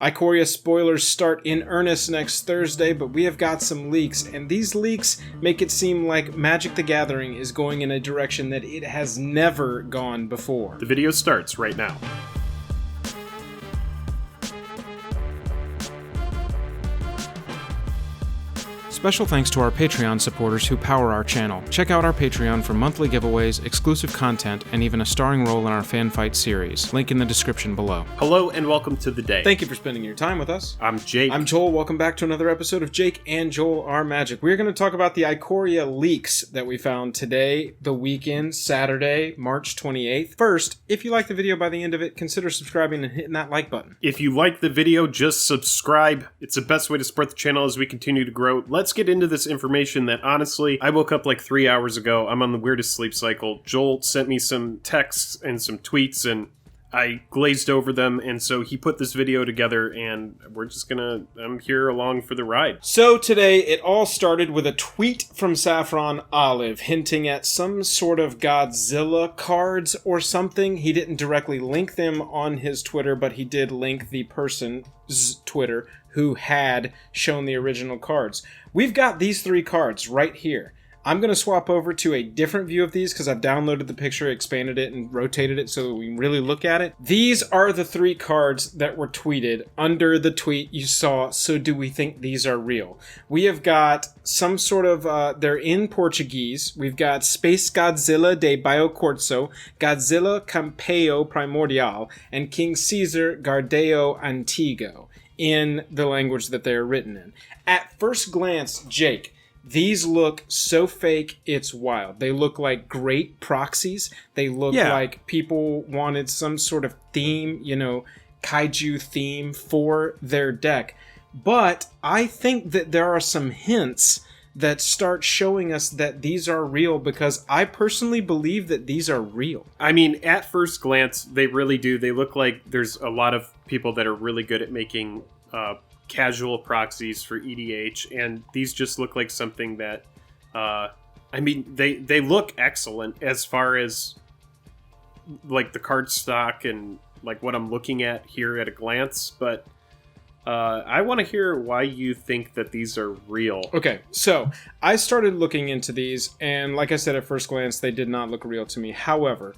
Ikoria spoilers start in earnest next Thursday, but we have got some leaks, and these leaks make it seem like Magic the Gathering is going in a direction that it has never gone before. The video starts right now. Special thanks to our Patreon supporters who power our channel. Check out our Patreon for monthly giveaways, exclusive content, and even a starring role in our fan fight series. Link in the description below. Hello and welcome to the day. Thank you for spending your time with us. I'm Jake. I'm Joel. Welcome back to another episode of Jake and Joel Are Magic. We're going to talk about the Ikoria leaks that we found today, the weekend, Saturday, March 28th. First, if you like the video by the end of it, consider subscribing and hitting that like button. If you like the video, just subscribe. It's the best way to support the channel as we continue to grow. Let's get into this information that, honestly, I woke up like 3 hours ago. I'm on the weirdest sleep cycle. Joel sent me some texts and some tweets, and I glazed over them, and so he put this video together, and I'm here along for the ride. So today, it all started with a tweet from Saffron Olive hinting at some sort of Godzilla cards or something. He didn't directly link them on his Twitter, but he did link the person's Twitter who had shown the original cards. We've got these three cards right here. I'm going to swap over to a different view of these because I've downloaded the picture, expanded it, and rotated it so that we can really look at it. These are the three cards that were tweeted under the tweet you saw, so do we think these are real? We have got some sort of, they're in Portuguese. We've got Space Godzilla de Biocorso, Godzilla Campeão Primordial, and King Caesar Gardeo Antigo in the language that they're written in. At first glance, Jake, these look so fake, it's wild. They look like great proxies. They look like people wanted some sort of theme, kaiju theme for their deck. But I think that there are some hints that start showing us that these are real, because I personally believe that these are real. I mean, at first glance, they really do. They look like there's a lot of people that are really good at making casual proxies for EDH, and these just look like something that, they look excellent as far as, like, the card stock and, like, what I'm looking at here at a glance, but I want to hear why you think that these are real. Okay, so I started looking into these, and like I said, at first glance, they did not look real to me. However,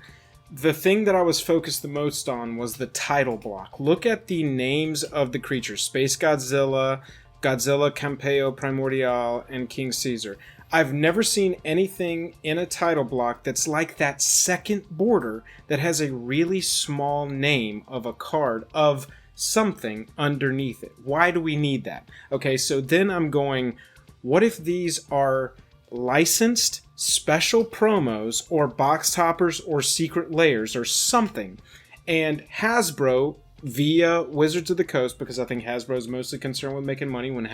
the thing that I was focused the most on was the title block. Look at the names of the creatures. Space Godzilla, Godzilla Campeão Primordial, and King Caesar. I've never seen anything in a title block that's like that second border that has a really small name of a card of something underneath it. Why do we need that? Okay, so then I'm going, what if these are licensed special promos or box toppers or secret layers or something, and Hasbro via Wizards of the Coast, because I think Hasbro is mostly concerned with making money when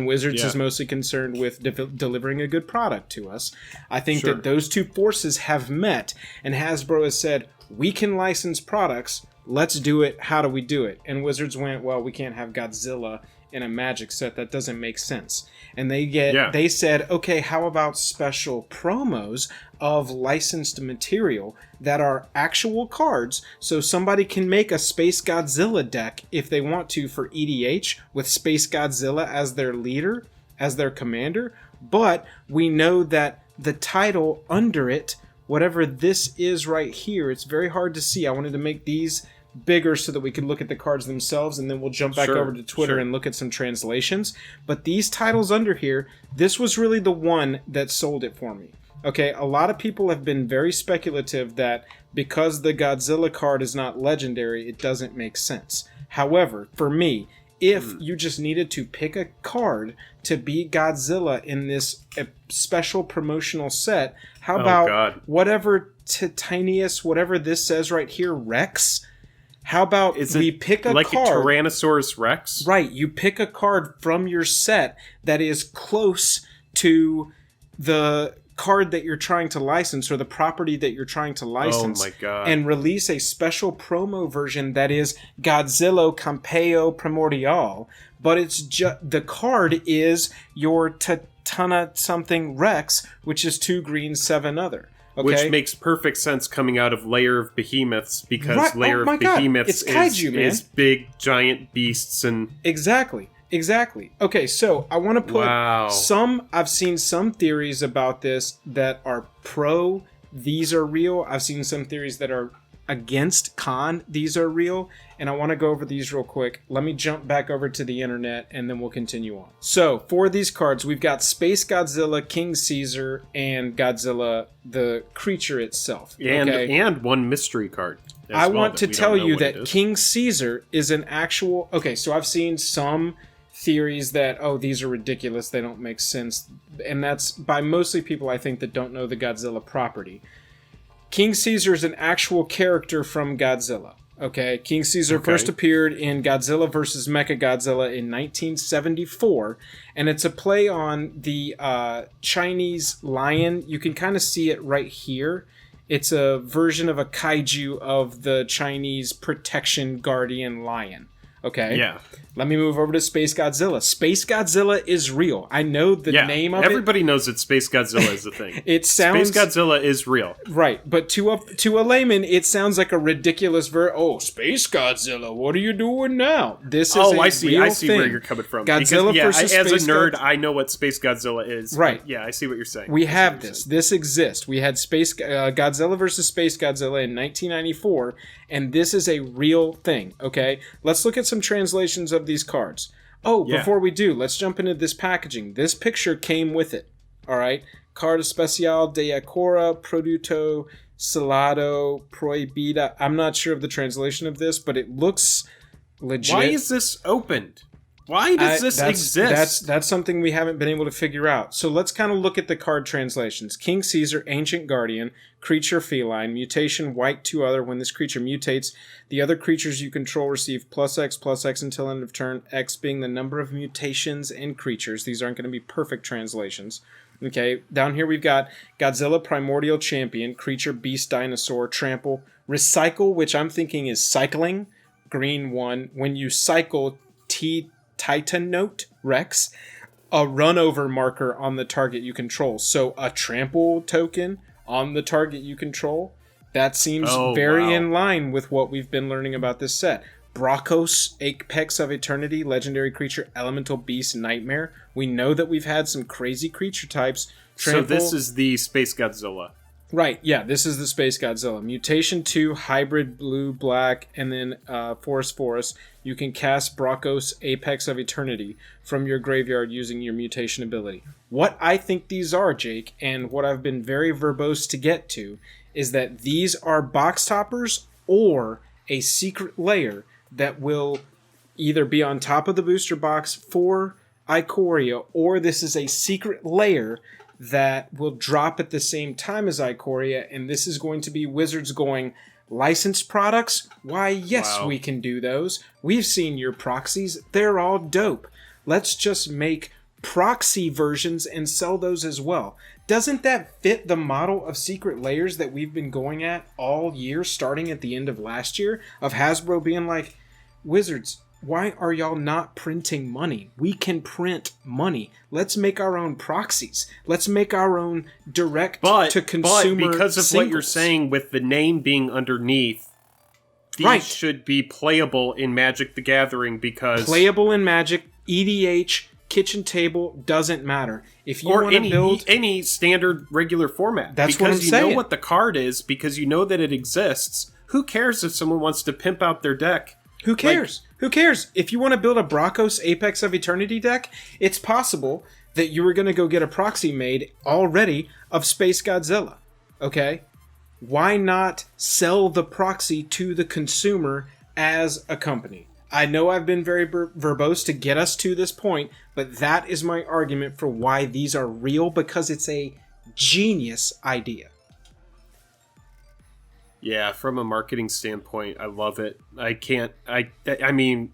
Wizards is mostly concerned with delivering a good product to us. I think that those two forces have met, and Hasbro has said, we can license products, let's do it, how do we do it? And Wizards went, well, we can't have Godzilla in a Magic set, that doesn't make sense. And they said, okay, how about special promos of licensed material that are actual cards, so somebody can make a Space Godzilla deck if they want to for EDH with Space Godzilla as their leader, as their commander, but we know that the title under it, whatever this is right here, it's very hard to see. I wanted to make these bigger so that we could look at the cards themselves, and then we'll jump back over to Twitter and look at some translations. But these titles under here, this was really the one that sold it for me. Okay, a lot of people have been very speculative that because the Godzilla card is not legendary, it doesn't make sense. However, for me, if you just needed to pick a card to be Godzilla in this special promotional set, how about whatever Titanius, whatever this says right here, Rex? How about we pick a like card... like a Tyrannosaurus Rex? Right, you pick a card from your set that is close to the card that you're trying to license or the property that you're trying to license. Oh my god. And release a special promo version that is Godzilla Campeão Primordial, but it's the card is your Tatana something Rex, which is 2 green, 7 other. Okay? Which makes perfect sense coming out of Lair of Behemoths, because Right. Lair Oh my of God. Behemoths It's kaiju, man. is big, giant beasts and... Exactly. Okay, so I want to put I've seen some theories about this that are pro, these are real. I've seen some theories that are against, con, these are real. And I want to go over these real quick. Let me jump back over to the internet and then we'll continue on. So, for these cards, we've got Space Godzilla, King Caesar, and Godzilla, the creature itself. And one mystery card. I want to tell you that King Caesar is an actual... Okay, so I've seen some theories that, oh, these are ridiculous, they don't make sense. And that's by mostly people, I think, that don't know the Godzilla property. King Caesar is an actual character from Godzilla. Okay, King Caesar first appeared in Godzilla vs. Mechagodzilla in 1974, and it's a play on the Chinese lion. You can kind of see it right here. It's a version of a kaiju of the Chinese protection guardian lion. Okay? Yeah. Let me move over to Space Godzilla. Space Godzilla is real. I know the name of everybody knows that Space Godzilla is a thing. It sounds... Space Godzilla is real. Right, but to a layman, it sounds like a ridiculous Space Godzilla, what are you doing now? This is I see thing. where you're coming from. Godzilla versus as Space a nerd, I know what Space Godzilla is. Right. Yeah, I see what you're saying. We have this. This exists. We had Godzilla versus Space Godzilla in 1994, and this is a real thing, okay? Let's look at some translations of these cards. Before we do, let's jump into this packaging. This picture came with it, all right? Carta Especial de Ikoria Producto Salado Prohibida. I'm not sure of the translation of this, but it looks legit. Why is this opened? Why does this exist? That's something we haven't been able to figure out. So let's kind of look at the card translations. King Caesar, Ancient Guardian, Creature Feline, Mutation, White 2 other. When this creature mutates, the other creatures you control receive +X until end of turn, X being the number of mutations in creatures. These aren't going to be perfect translations. Okay, down here we've got Godzilla Primordial Champion, Creature, Beast, Dinosaur, Trample, Recycle, which I'm thinking is cycling, green 1. When you cycle, Titanote Rex, a run-over marker on the target you control. So a trample token on the target you control. That seems very in line with what we've been learning about this set. Brachos, Apex of Eternity, Legendary Creature, Elemental Beast, Nightmare. We know that we've had some crazy creature types. So this is the Space Godzilla. Right, yeah, this is the Space Godzilla. Mutation 2, Hybrid, Blue, Black, and then Forest. You can cast Brachos, Apex of Eternity from your graveyard using your mutation ability. What I think these are, Jake, and what I've been very verbose to get to, is that these are box toppers or a secret layer that will either be on top of the booster box for Ikoria, or this is a secret layer that will drop at the same time as Ikoria, and this is going to be Wizards going, licensed products? Why, yes, we can do those. We've seen your proxies. They're all dope. Let's just make proxy versions and sell those as well. Doesn't that fit the model of secret layers that we've been going at all year, starting at the end of last year, of Hasbro being like, Wizards, why are y'all not printing money? We can print money. Let's make our own proxies. Let's make our own direct-to-consumer But because of singles. what you're saying with the name being underneath, these should be playable in Magic the Gathering because... Playable in Magic, EDH, kitchen table, doesn't matter. If you want to build... any standard regular format. That's what I'm saying. Because you know what the card is, because you know that it exists. Who cares if someone wants to pimp out their deck? Who cares? Who cares? If you want to build a Brachos Apex of Eternity deck, it's possible that you were going to go get a proxy made already of Space Godzilla. Okay? Why not sell the proxy to the consumer as a company? I know I've been very verbose to get us to this point, but that is my argument for why these are real, because it's a genius idea. Yeah, from a marketing standpoint, I love it. I mean,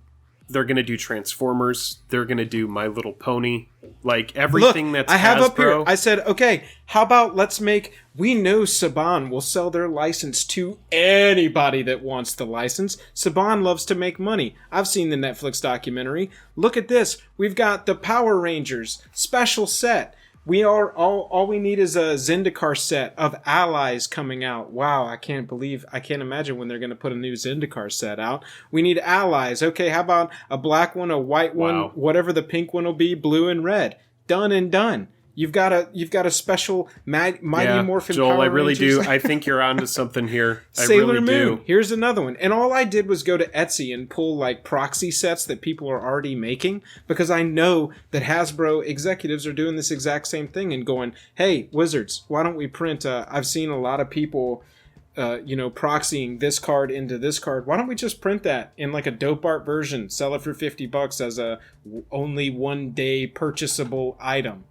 they're going to do Transformers. They're going to do My Little Pony. Like, everything that's I have Hasbro. Up here, I said, okay, how about we know Saban will sell their license to anybody that wants the license. Saban loves to make money. I've seen the Netflix documentary. Look at this. We've got the Power Rangers special set. We are all we need is a Zendikar set of allies coming out. Wow, I can't imagine when they're going to put a new Zendikar set out. We need allies. Okay, how about a black one, a white one, whatever the pink one will be, blue and red. Done and done. You've got a special Mighty Morphin Joel, Power I really Rangers. do. I think you're onto something here. Sailor I really Moon. do. Here's another one. And all I did was go to Etsy and pull like proxy sets that people are already making, because I know that Hasbro executives are doing this exact same thing and going, hey, Wizards, why don't we print? I've seen a lot of people proxying this card into this card. Why don't we just print that in like a dope art version, sell it for $50 as a only 1 day purchasable item?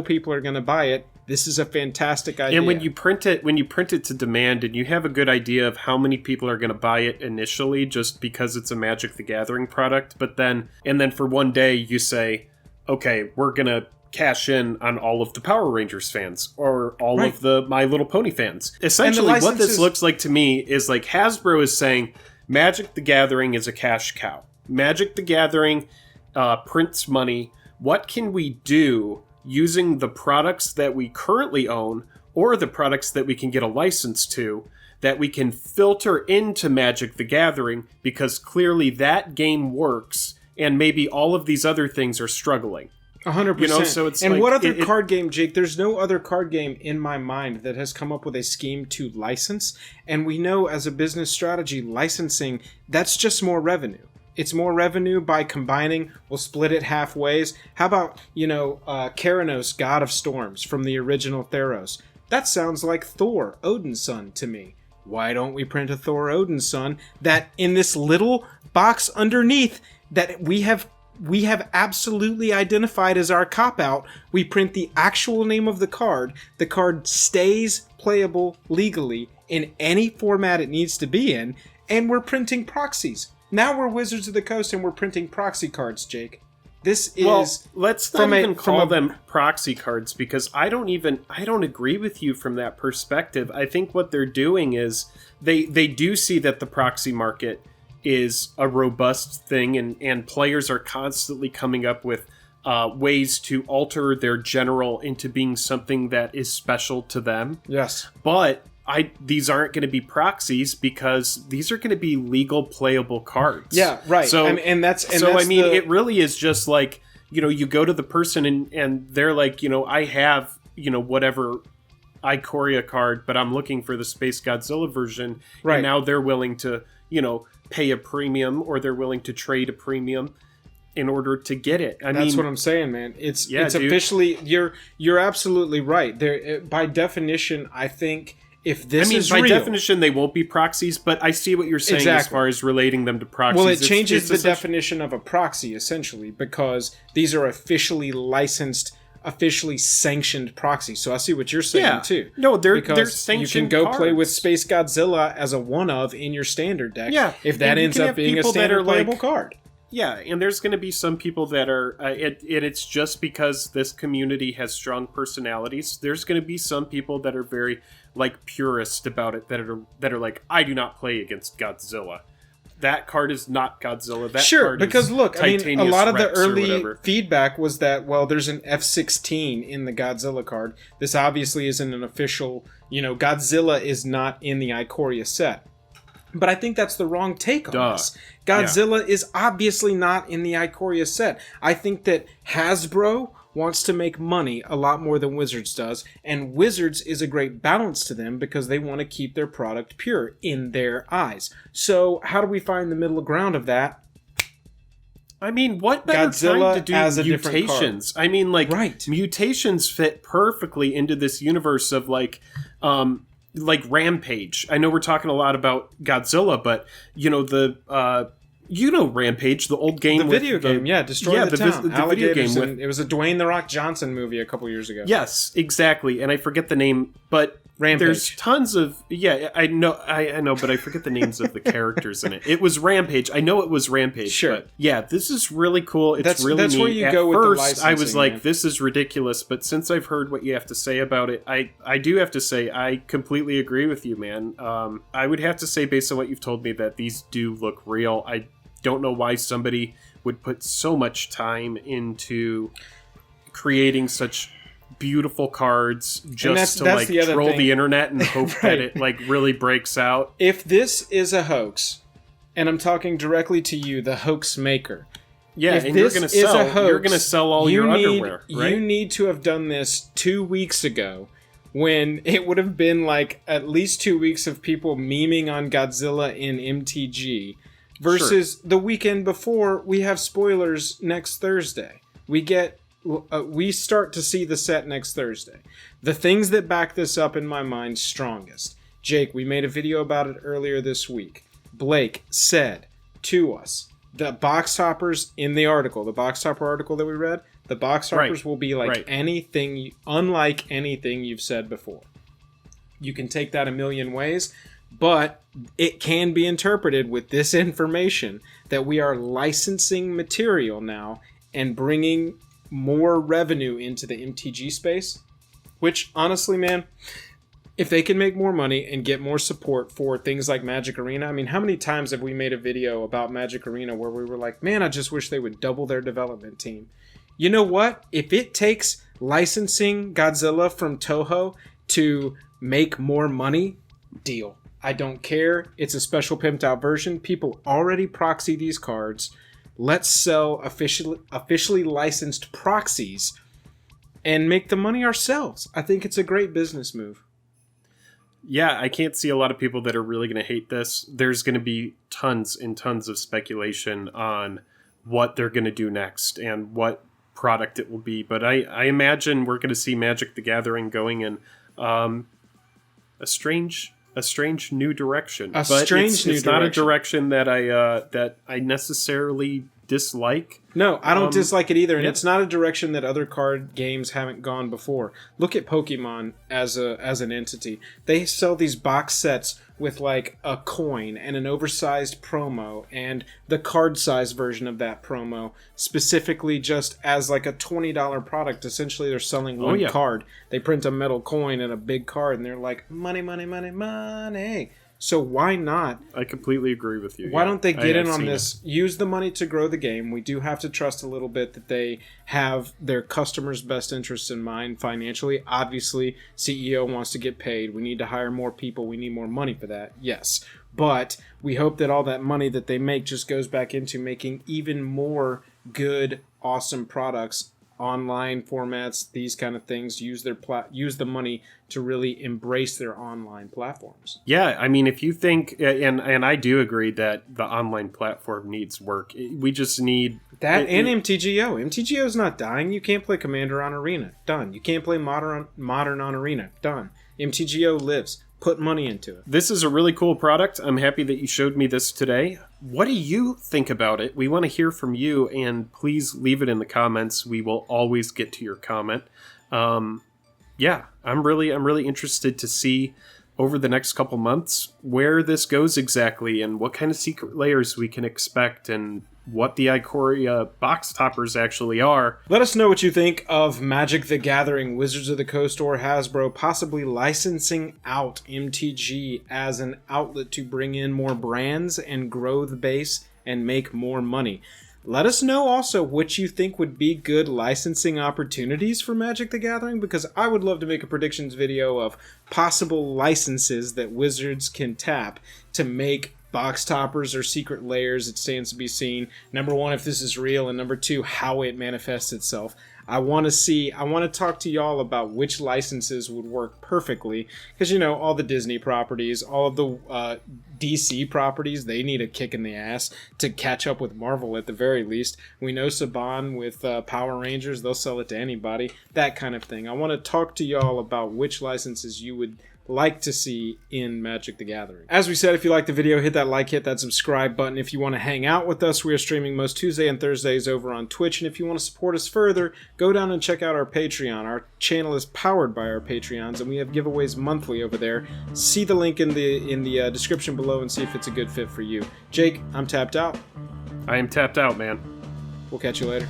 People are going to buy it. This is a fantastic idea. And when you print it to demand, and you have a good idea of how many people are going to buy it initially, just because it's a Magic the Gathering product, and then for 1 day you say, okay, we're going to cash in on all of the Power Rangers fans or all of the My Little Pony fans. Essentially, what this looks like to me is like Hasbro is saying Magic the Gathering is a cash cow. Magic the Gathering prints money. What can we do using the products that we currently own or the products that we can get a license to that we can filter into Magic the Gathering, because clearly that game works and maybe all of these other things are struggling. 100%. So it's and like, what other card game, Jake? There's no other card game in my mind that has come up with a scheme to license. And we know as a business strategy, licensing, that's just more revenue. It's more revenue by combining. We'll split it halfways. How about, Keranos, God of Storms from the original Theros? That sounds like Thor, Odin's son, to me. Why don't we print a Thor, Odin's son that in this little box underneath that we have absolutely identified as our cop-out, we print the actual name of the card. The card stays playable legally in any format it needs to be in, and we're printing proxies. Now we're Wizards of the Coast and we're printing proxy cards, Jake. This is... Well, let's not even call them proxy cards, because I don't agree with you from that perspective. I think what they're doing is they do see that the proxy market is a robust thing, and players are constantly coming up with ways to alter their general into being something that is special to them. Yes. But these aren't going to be proxies, because these are going to be legal playable cards. Yeah, right. So, it really is just like, you go to the person and they're like, I have, whatever Ikoria card, but I'm looking for the Space Godzilla version. Right. And now they're willing to, pay a premium, or they're willing to trade a premium in order to get it. That's what I'm saying, man. It's officially, you're absolutely right. There, by definition, I think if this is by real, definition, they won't be proxies, but I see what you're saying as far as relating them to proxies. Well, it changes the definition of a proxy, essentially, because these are officially licensed, officially sanctioned proxies. So I see what you're saying, too. No, they're sanctioned. You can go cards. play with Space Godzilla as a one-of in your standard deck, if that ends up being a standard playable card. Yeah, and there's going to be some people that are, it's just because this community has strong personalities. There's going to be some people that are very, purist about it, that are like, I do not play against Godzilla. That card is not Godzilla. That sure, card because is look, a lot of the early feedback was that, there's an F-16 in the Godzilla card. This obviously isn't an official, Godzilla is not in the Ikoria set. But I think that's the wrong take on this. Godzilla is obviously not in the Ikoria set. I think that Hasbro wants to make money a lot more than Wizards does, and Wizards is a great balance to them because they want to keep their product pure in their eyes. So how do we find the middle ground of that? What better Godzilla time to do as a mutations? Mutations fit perfectly into this universe of Rampage. I know we're talking a lot about Godzilla, but Rampage, the old game, the video game, Destroy the Town. The video game it was a Dwayne "The Rock" Johnson movie a couple years ago. Yes, exactly, and I forget the name, but Rampage. There's tons of I know, but I forget the names of the characters in it. It was Rampage. I know it was Rampage. Sure. But this is really cool. It's really neat. That's where you At go with first, the licensing. I was like, this is ridiculous, but since I've heard what you have to say about it, I do have to say I completely agree with you, man. I would have to say, based on what you've told me, that these do look real. I don't know why somebody would put so much time into creating such beautiful cards just that's to like the other troll thing. the internet and hope Right. that it like really breaks out. If this is a hoax, and I'm talking directly to you, the hoax maker. Yeah, if and this you're is a hoax, you're gonna sell all your underwear, right? You need to have done this 2 weeks ago, when it would have been like at least 2 weeks of people memeing on Godzilla in MTG, versus the weekend before. We have spoilers next Thursday. We start to see the set next Thursday. The things that back this up in my mind strongest. Jake, we made a video about it earlier this week. Blake said to us, the box toppers in the article, the box topper article that we read, the box toppers will be like unlike anything you've said before. You can take that a million ways, but it can be interpreted with this information that we are licensing material now and bringing more revenue into the MTG space, which honestly, man, if they can make more money and get more support for things like Magic Arena, I mean, how many times have we made a video about Magic Arena where we were like, man, I just wish they would double their development team. You know what? If it takes licensing Godzilla from Toho to make more money, deal. I don't care. It's a special pimped out version. People already proxy these cards. Let's sell officially licensed proxies and make the money ourselves. I think it's a great business move. Yeah, I can't see a lot of people that are really going to hate this. There's going to be tons and tons of speculation on what they're going to do next and what product it will be. But I imagine we're going to see Magic the Gathering going in a strange new direction. It's not a direction that I necessarily dislike. No, I don't dislike it either, and it's not a direction that other card games haven't gone before. Look at Pokemon as an entity. They sell these box sets with like a coin and an oversized promo and the card size version of that promo, specifically just as like a $20 product. Essentially, they're selling one card. They print a metal coin and a big card, and they're like, money, money, money, money. So why not? I completely agree with you. Why don't they get in on this? Use the money to grow the game. We do have to trust a little bit that they have their customers' best interests in mind financially. Obviously, CEO wants to get paid. We need to hire more people. We need more money for that. Yes. But we hope that all that money that they make just goes back into making even more good, awesome products, online formats, these kind of things. Use the money to really embrace their online platforms. Yeah, I mean, if you think, and I do agree that the online platform needs work. We just need that and MTGO. MTGO is not dying. You can't play Commander on Arena. Done. You can't play Modern on Arena. Done. MTGO lives. Put money into it. This is a really cool product. I'm happy that you showed me this today. What do you think about it? We want to hear from you, and please leave it in the comments. We will always get to your comment. Yeah, I'm really interested to see over the next couple months where this goes exactly and what kind of secret layers we can expect and what the Ikoria box toppers actually are. Let us know what you think of Magic the Gathering, Wizards of the Coast, or Hasbro possibly licensing out MTG as an outlet to bring in more brands and grow the base and make more money. Let us know also what you think would be good licensing opportunities for Magic the Gathering, because I would love to make a predictions video of possible licenses that Wizards can tap to make box toppers or secret layers. It stands to be seen. Number one, if this is real, and number two, how it manifests itself. I want to talk to y'all about which licenses would work perfectly, because, you know, all the Disney properties, all of the DC properties, they need a kick in the ass to catch up with Marvel at the very least. We know Saban with Power Rangers, they'll sell it to anybody, that kind of thing. I want to talk to y'all about which licenses you would like to see in Magic the Gathering. As we said, if you liked the video, hit that like, hit that subscribe button. If you want to hang out with us, we are streaming most Tuesday and Thursdays over on Twitch. And if you want to support us further, go down and check out our Patreon. Our channel is powered by our Patreons, and we have giveaways monthly over there. See the link in the description below and see if it's a good fit for you. Jake, I'm tapped out. I am tapped out, man. We'll catch you later.